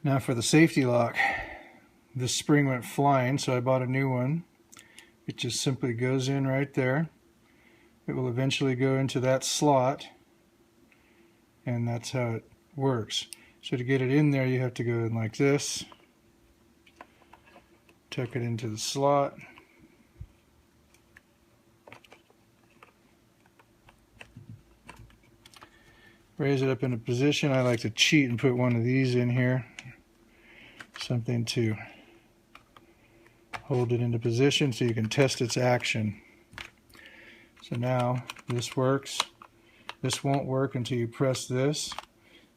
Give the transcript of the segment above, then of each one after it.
Now for the safety lock. This spring went flying, so I bought a new one. It just simply goes in right there. It will eventually go into that slot, and that's how it works. So to get it in there, you have to go in like this, tuck it into the slot, raise it up into position. I like to cheat and put one of these in here, something to hold it into position so you can test its action. So now this works. This won't work until you press this,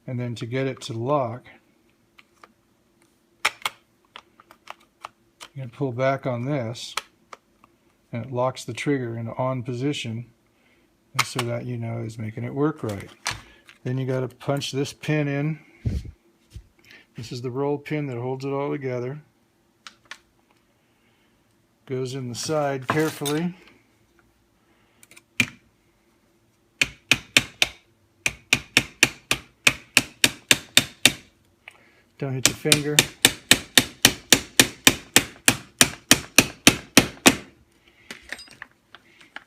and then to get it to lock, you're going to pull back on this, and it locks the trigger into on position, and so that you know it's making it work right. Then you got to punch this pin in. This is the roll pin that holds it all together. Goes in the side carefully. Don't hit your finger.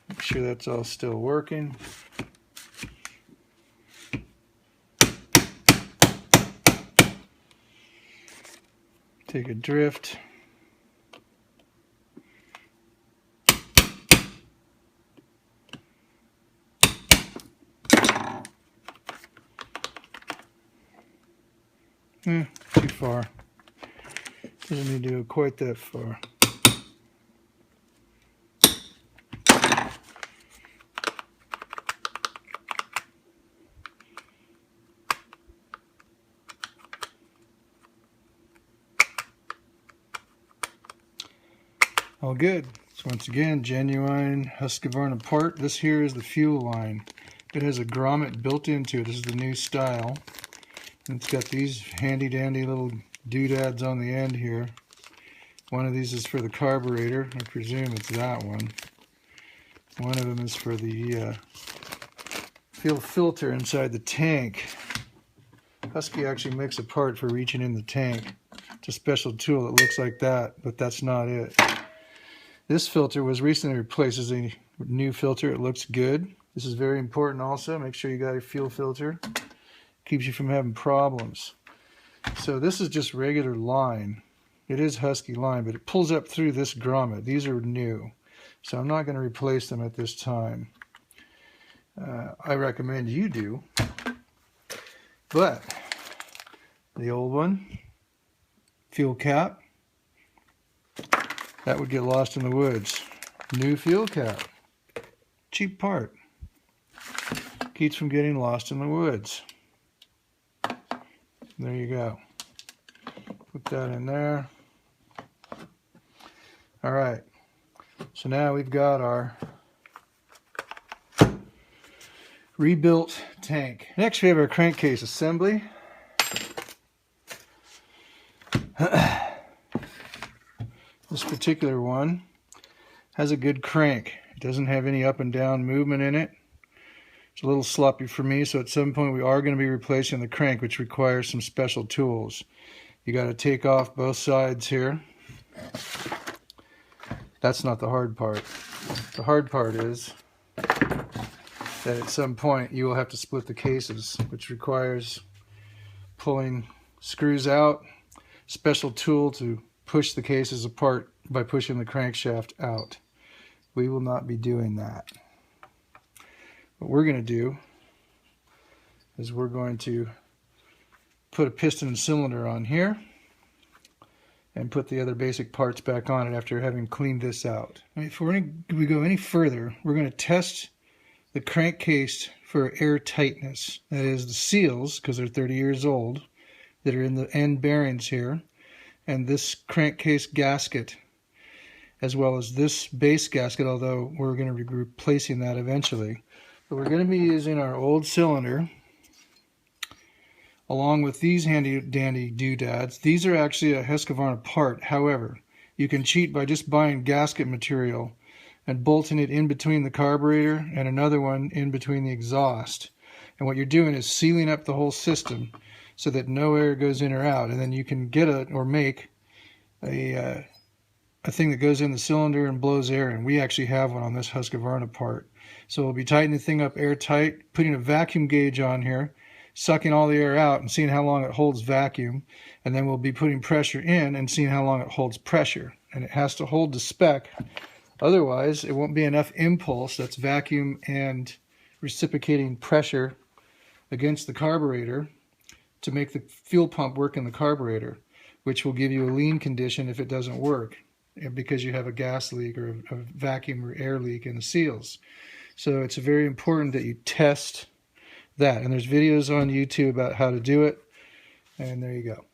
Make sure that's all still working. Take a drift. Too far. Doesn't need to go quite that far. All good. So once again, genuine Husqvarna part. This here is the fuel line. It has a grommet built into it. This is the new style. It's got these handy dandy little doodads on the end here. One of these is for the carburetor. I presume it's that one. One of them is for the fuel filter inside the tank. Husky actually makes a part for reaching in the tank. It's a special tool that looks like that, but that's not it. This filter was recently replaced as a new filter. It looks good. This is very important also. Make sure you got your fuel filter. Keeps you from having problems. So this is just regular line. It is Husky line, but it pulls up through this grommet. These are new, so I'm not going to replace them at this time. I recommend you do. But the old one, fuel cap, that would get lost in the woods. New fuel cap, cheap part, keeps from getting lost in the woods. There you go. Put that in there. All right. So now we've got our rebuilt tank. Next we have our crankcase assembly. This particular one has a good crank. It doesn't have any up and down movement in it. It's a little sloppy for me, so at some point we are going to be replacing the crank, which requires some special tools. You got to take off both sides here. That's not the hard part. The hard part is that at some point you will have to split the cases, which requires pulling screws out, special tool to push the cases apart by pushing the crankshaft out. We will not be doing that. What we're going to do is we're going to put a piston and cylinder on here and put the other basic parts back on it after having cleaned this out. If we go any further, we're going to test the crankcase for air tightness. That is the seals, because they're 30 years old, that are in the end bearings here, and this crankcase gasket, as well as this base gasket, although we're going to be replacing that eventually. But we're going to be using our old cylinder along with these handy dandy doodads. These are actually a Husqvarna part. However, you can cheat by just buying gasket material and bolting it in between the carburetor and another one in between the exhaust. And what you're doing is sealing up the whole system so that no air goes in or out. And then you can get or make a thing that goes in the cylinder and blows air in. We actually have one on this Husqvarna part. So we'll be tightening the thing up airtight, putting a vacuum gauge on here, sucking all the air out and seeing how long it holds vacuum. And then we'll be putting pressure in and seeing how long it holds pressure. And it has to hold the spec. Otherwise, it won't be enough impulse, that's vacuum and reciprocating pressure against the carburetor, to make the fuel pump work in the carburetor, which will give you a lean condition if it doesn't work, because you have a gas leak or a vacuum or air leak in the seals. So it's very important that you test that. And there's videos on YouTube about how to do it. And there you go.